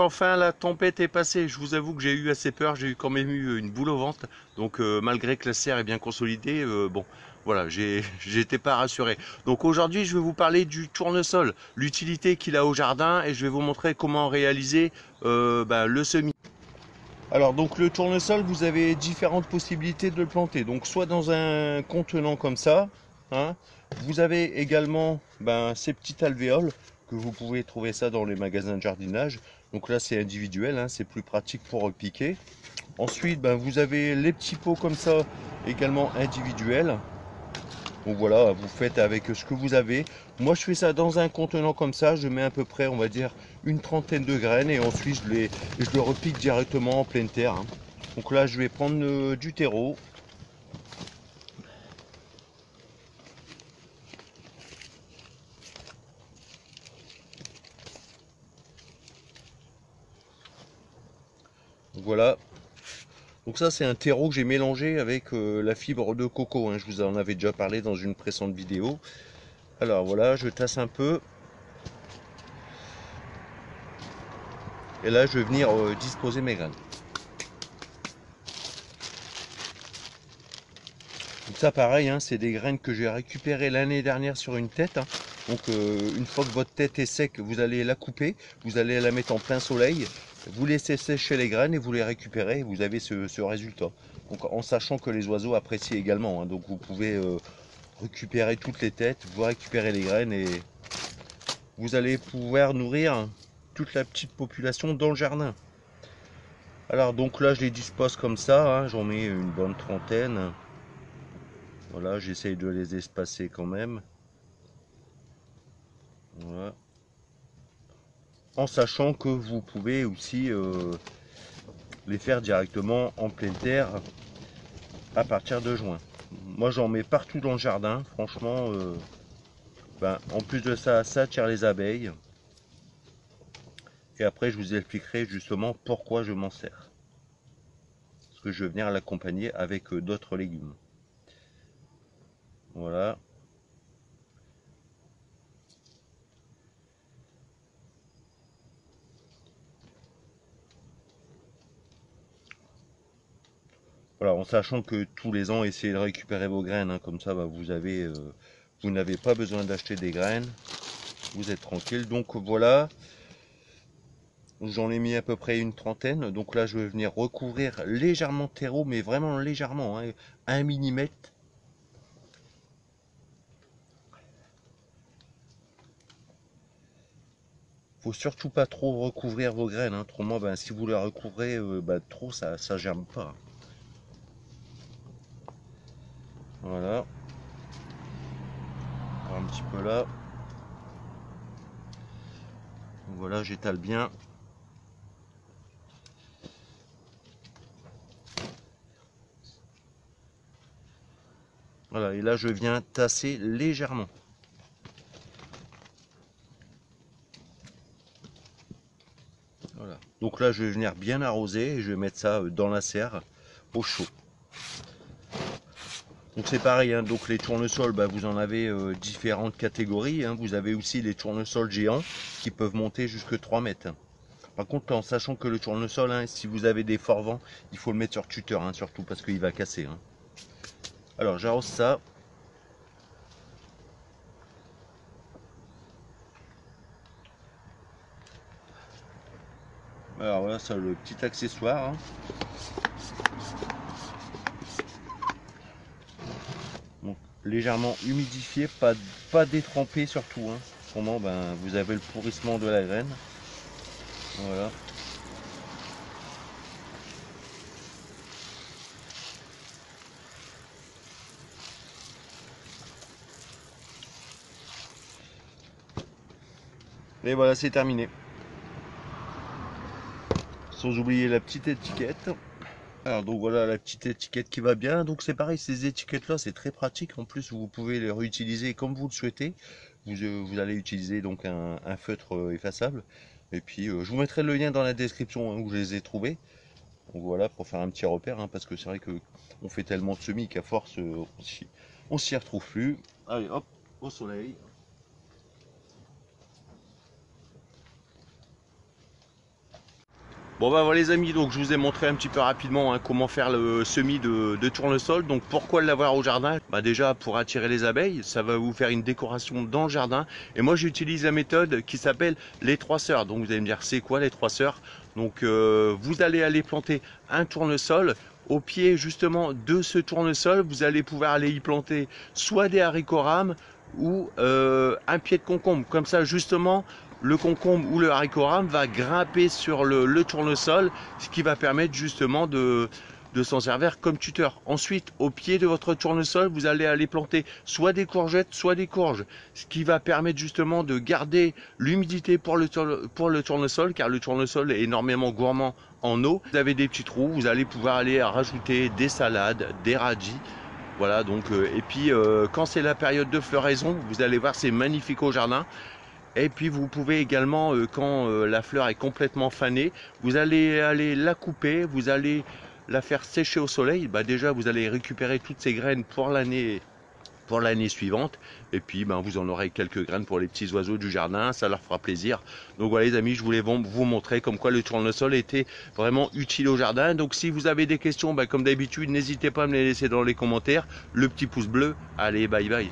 enfin la tempête est passée. Je vous avoue que j'ai eu assez peur, j'ai eu quand même eu une boule au ventre. Donc malgré que la serre est bien consolidée, bon, voilà, j'étais pas rassuré. Donc aujourd'hui, je vais vous parler du tournesol, l'utilité qu'il a au jardin, et je vais vous montrer comment réaliser le semis. Alors donc le tournesol, vous avez différentes possibilités de le planter. Donc soit dans un contenant comme ça, hein. Vous avez également ces petites alvéoles que vous pouvez trouver ça dans les magasins de jardinage. Donc là c'est individuel, hein, c'est plus pratique pour le piquer. Ensuite vous avez les petits pots comme ça également individuels. Donc voilà, vous faites avec ce que vous avez. Moi, je fais ça dans un contenant comme ça. Je mets à peu près, on va dire, une trentaine de graines et ensuite je le repique directement en pleine terre, hein. Donc là, je vais prendre du terreau. Donc voilà. Donc ça, c'est un terreau que j'ai mélangé avec la fibre de coco, hein. Je vous en avais déjà parlé dans une précédente vidéo. Alors voilà, je tasse un peu. Et là, je vais venir disposer mes graines. Donc ça pareil, hein, c'est des graines que j'ai récupérées l'année dernière sur une tête, hein. Donc une fois que votre tête est sec, vous allez la couper, vous allez la mettre en plein soleil, vous laissez sécher les graines et vous les récupérez et vous avez ce résultat. Donc en sachant que les oiseaux apprécient également, hein. Donc vous pouvez récupérer toutes les têtes, vous récupérez les graines et vous allez pouvoir nourrir toute la petite population dans le jardin. Alors donc là je les dispose comme ça, hein, j'en mets une bonne trentaine. Voilà, j'essaye de les espacer quand même. Voilà. En sachant que vous pouvez aussi les faire directement en pleine terre à partir de juin. Moi j'en mets partout dans le jardin, franchement. En plus de ça, ça attire les abeilles. Et après je vous expliquerai justement pourquoi je m'en sers. Parce que je vais venir l'accompagner avec d'autres légumes. Voilà. Voilà, en sachant que tous les ans, essayez de récupérer vos graines, hein, comme ça vous n'avez pas besoin d'acheter des graines, vous êtes tranquille. Donc voilà, j'en ai mis à peu près une trentaine. Donc là, je vais venir recouvrir légèrement le terreau, mais vraiment légèrement, hein, 1 mm. Faut surtout pas trop recouvrir vos graines, hein, autrement, si vous les recouvrez trop, ça germe pas. Voilà, un petit peu là. Donc voilà, j'étale bien. Voilà, et là, je viens tasser légèrement. Voilà. Donc là, je vais venir bien arroser et je vais mettre ça dans la serre au chaud. Donc c'est pareil, hein, donc les tournesols, vous en avez différentes catégories, hein. Vous avez aussi les tournesols géants qui peuvent monter jusque 3 mètres. Par contre, en sachant que le tournesol, hein, si vous avez des forts vents, il faut le mettre sur tuteur, hein, surtout parce qu'il va casser, hein. Alors j'arrose ça. Alors voilà, ça le petit accessoire, hein. Donc, légèrement humidifié, pas détrempé surtout, hein. Autrement, vous avez le pourrissement de la graine. Voilà. Et voilà, c'est terminé. Sans oublier la petite étiquette. Alors donc voilà la petite étiquette qui va bien. Donc c'est pareil, ces étiquettes là c'est très pratique. En plus vous pouvez les réutiliser comme vous le souhaitez. Vous allez utiliser donc un feutre effaçable. Et puis je vous mettrai le lien dans la description, hein, où je les ai trouvés. Donc voilà, pour faire un petit repère, hein, parce que c'est vrai que on fait tellement de semis qu'à force on s'y retrouve plus. Allez hop, au soleil. Bon bah voilà les amis, donc je vous ai montré un petit peu rapidement comment faire le semis de tournesol. Donc pourquoi l'avoir au jardin? Bah déjà pour attirer les abeilles, ça va vous faire une décoration dans le jardin. Et moi j'utilise la méthode qui s'appelle les 3 sœurs. Donc vous allez me dire c'est quoi les 3 sœurs? Donc vous allez aller planter un tournesol. Au pied justement de ce tournesol, vous allez pouvoir aller y planter soit des haricots rames ou un pied de concombre. Comme ça justement, le concombre ou le haricot rame va grimper sur le tournesol, ce qui va permettre justement de s'en servir comme tuteur. Ensuite, au pied de votre tournesol, vous allez aller planter soit des courgettes, soit des courges, ce qui va permettre justement de garder l'humidité pour le tournesol, car le tournesol est énormément gourmand en eau. Vous avez des petits trous, vous allez pouvoir aller rajouter des salades, des radis. Voilà donc, et puis quand c'est la période de floraison, vous allez voir c'est magnifique au jardin. Et puis vous pouvez également, quand la fleur est complètement fanée, vous allez aller la couper, vous allez la faire sécher au soleil. Bah déjà vous allez récupérer toutes ces graines pour l'année suivante. Et puis vous en aurez quelques graines pour les petits oiseaux du jardin, ça leur fera plaisir. Donc voilà les amis, je voulais vous montrer comme quoi le tournesol était vraiment utile au jardin. Donc si vous avez des questions, comme d'habitude, n'hésitez pas à me les laisser dans les commentaires. Le petit pouce bleu, allez bye bye.